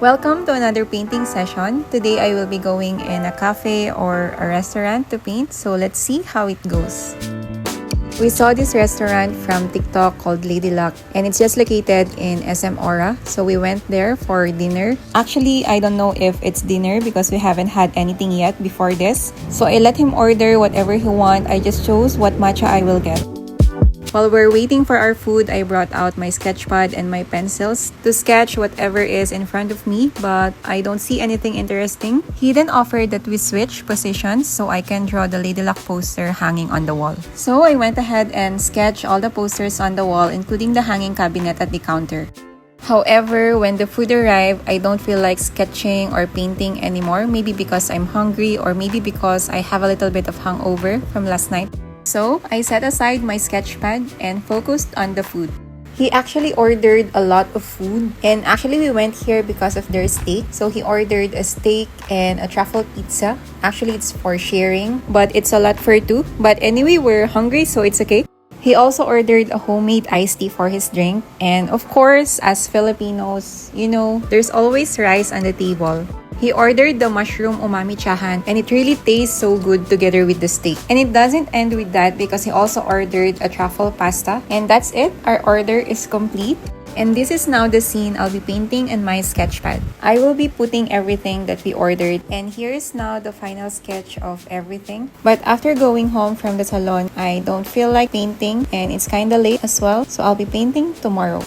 Welcome to another painting session. Today I will be going in a cafe or a restaurant to paint, so let's see how it goes. We saw this restaurant from TikTok called Lady Luck, and it's just located in SM Aura, so we went there for dinner. Actually, I don't know if it's dinner because we haven't had anything yet before this, so I let him order whatever he wants. I just chose what matcha I will get. While we're waiting for our food, I brought out my sketch pad and my pencils to sketch whatever is in front of me, but I don't see anything interesting. He then offered that we switch positions so I can draw the Lady Luck poster hanging on the wall. So I went ahead and sketched all the posters on the wall, including the hanging cabinet at the counter. However, when the food arrived, I don't feel like sketching or painting anymore, maybe because I'm hungry or maybe because I have a little bit of hangover from last night. So, I set aside my sketch pad and focused on the food. He actually ordered a lot of food, and actually we went here because of their steak. So he ordered a steak and a truffle pizza. Actually, it's for sharing, but it's a lot for two. But anyway, we're hungry, so it's okay. He also ordered a homemade iced tea for his drink. And of course, as Filipinos, there's always rice on the table. He ordered the mushroom umami chahan, and it really tastes so good together with the steak. And it doesn't end with that because he also ordered a truffle pasta. And that's it. Our order is complete. And this is now the scene I'll be painting in my sketch pad. I will be putting everything that we ordered, and here is now the final sketch of everything. But after going home from the salon, I don't feel like painting, and it's kinda late as well, so I'll be painting tomorrow.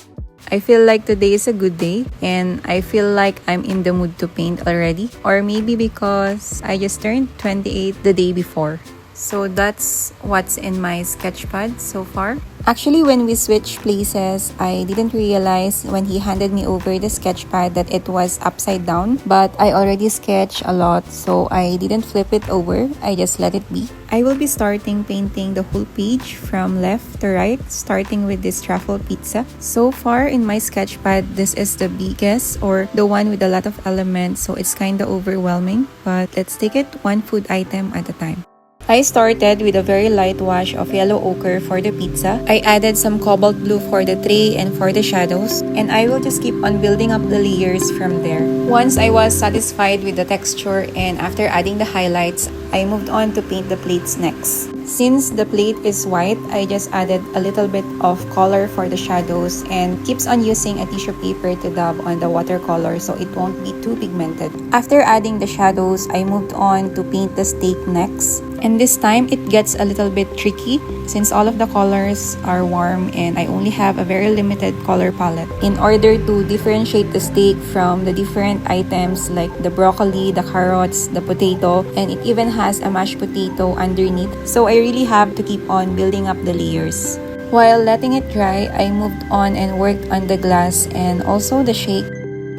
I feel like today is a good day, and I feel like I'm in the mood to paint already. Or maybe because I just turned 28 the day before. So that's what's in my sketch pad so far. Actually, when we switched places, I didn't realize when he handed me over the sketch pad that it was upside down. But I already sketched a lot, so I didn't flip it over. I just let it be. I will be starting painting the whole page from left to right, starting with this truffle pizza. So far in my sketch pad, this is the biggest or the one with a lot of elements, so it's kinda overwhelming. But let's take it one food item at a time. I started with a very light wash of yellow ochre for the pizza. I added some cobalt blue for the tray and for the shadows, and I will just keep on building up the layers from there. Once I was satisfied with the texture and after adding the highlights, I moved on to paint the plates next. Since the plate is white, I just added a little bit of color for the shadows and keeps on using a tissue paper to dab on the watercolor so it won't be too pigmented. After adding the shadows, I moved on to paint the steak next. And this time, it gets a little bit tricky since all of the colors are warm and I only have a very limited color palette. In order to differentiate the steak from the different items like the broccoli, the carrots, the potato, and it even has a mashed potato underneath. So I really have to keep on building up the layers. While letting it dry, I moved on and worked on the glass and also the shake.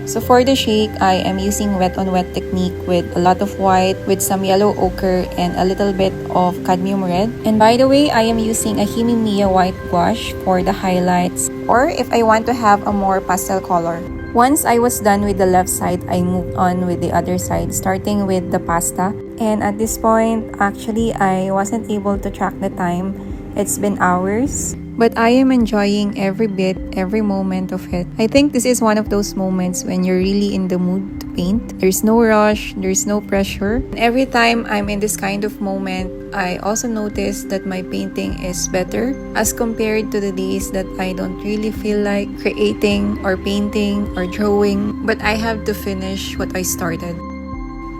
So for the shake, I am using wet on wet technique with a lot of white, with some yellow ochre, and a little bit of cadmium red. And by the way, I am using a Himimiya white gouache for the highlights, or if I want to have a more pastel color. Once I was done with the left side, I moved on with the other side, starting with the pasta. And at this point, actually, I wasn't able to track the time. It's been hours. But I am enjoying every bit, every moment of it. I think this is one of those moments when you're really in the mood to paint. There's no rush, there's no pressure. And every time I'm in this kind of moment, I also notice that my painting is better as compared to the days that I don't really feel like creating or painting or drawing. But I have to finish what I started.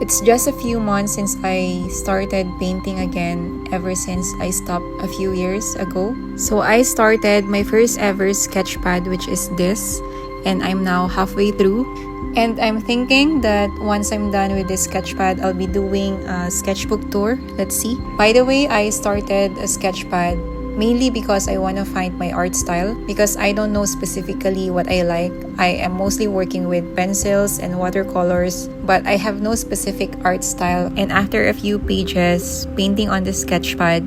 It's just a few months since I started painting again, ever since I stopped a few years ago. So I started my first ever sketch pad, which is this, and I'm now halfway through. And I'm thinking that once I'm done with this sketch pad, I'll be doing a sketchbook tour. Let's see. By the way, I started a sketch pad mainly because I want to find my art style, because I don't know specifically what I like. I am mostly working with pencils and watercolors, but I have no specific art style. And after a few pages painting on the sketch pad,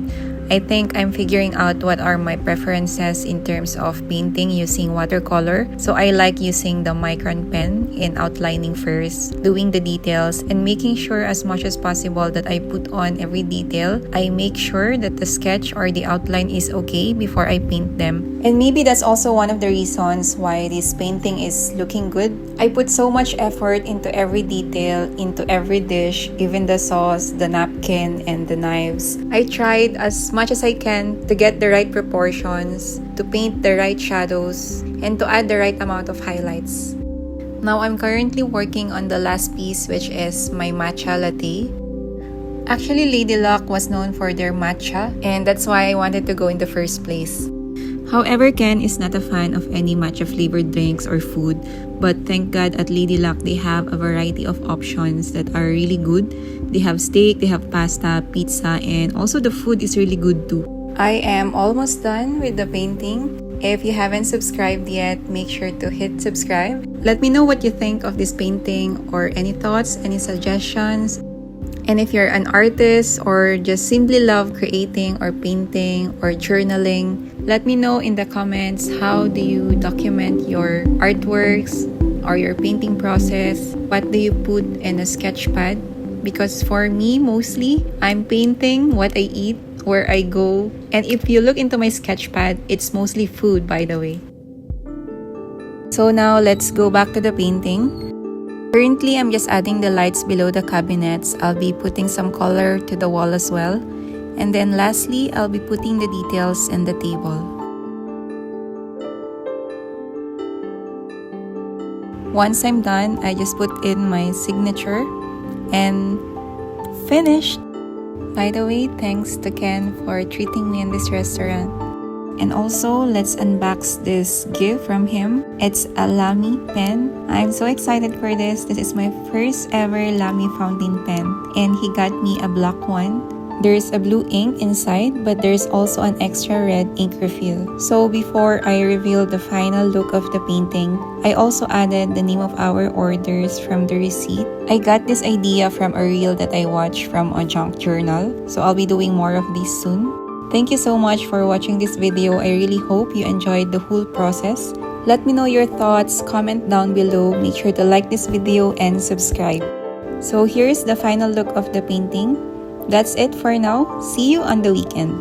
I think I'm figuring out what are my preferences in terms of painting using watercolor. So I like using the micron pen in outlining first, doing the details, and making sure as much as possible that I put on every detail. I make sure that the sketch or the outline is okay before I paint them. And maybe that's also one of the reasons why this painting is looking good. I put so much effort into every detail, into every dish, even the sauce, the napkin, and the knives. I tried as much as I can to get the right proportions, to paint the right shadows, and to add the right amount of highlights. Now I'm currently working on the last piece, which is my matcha latte. Actually, Lady Luck was known for their matcha, and that's why I wanted to go in the first place. However, Ken is not a fan of any matcha-flavored drinks or food, but thank God at Lady Luck they have a variety of options that are really good. They have steak, they have pasta, pizza, and also the food is really good too. I am almost done with the painting. If you haven't subscribed yet, make sure to hit subscribe. Let me know what you think of this painting or any thoughts, any suggestions. And if you're an artist or just simply love creating or painting or journaling, let me know in the comments how do you document your artworks or your painting process. What do you put in a sketch pad? Because for me, mostly, I'm painting what I eat, where I go. And if you look into my sketch pad, it's mostly food, by the way. So now let's go back to the painting. Currently, I'm just adding the lights below the cabinets. I'll be putting some color to the wall as well. And then lastly, I'll be putting the details in the table. Once I'm done, I just put in my signature and finished. By the way, thanks to Ken for treating me in this restaurant. And also, let's unbox this gift from him. It's a LAMY pen. I'm so excited for this. This is my first ever LAMY fountain pen. And he got me a black one. There's a blue ink inside, but there's also an extra red ink refill. So before I reveal the final look of the painting, I also added the name of our orders from the receipt. I got this idea from a reel that I watched from a junk journal. So I'll be doing more of these soon. Thank you so much for watching this video. I really hope you enjoyed the whole process. Let me know your thoughts, comment down below. Make sure to like this video and subscribe. So here's the final look of the painting. That's it for now. See you on the weekend.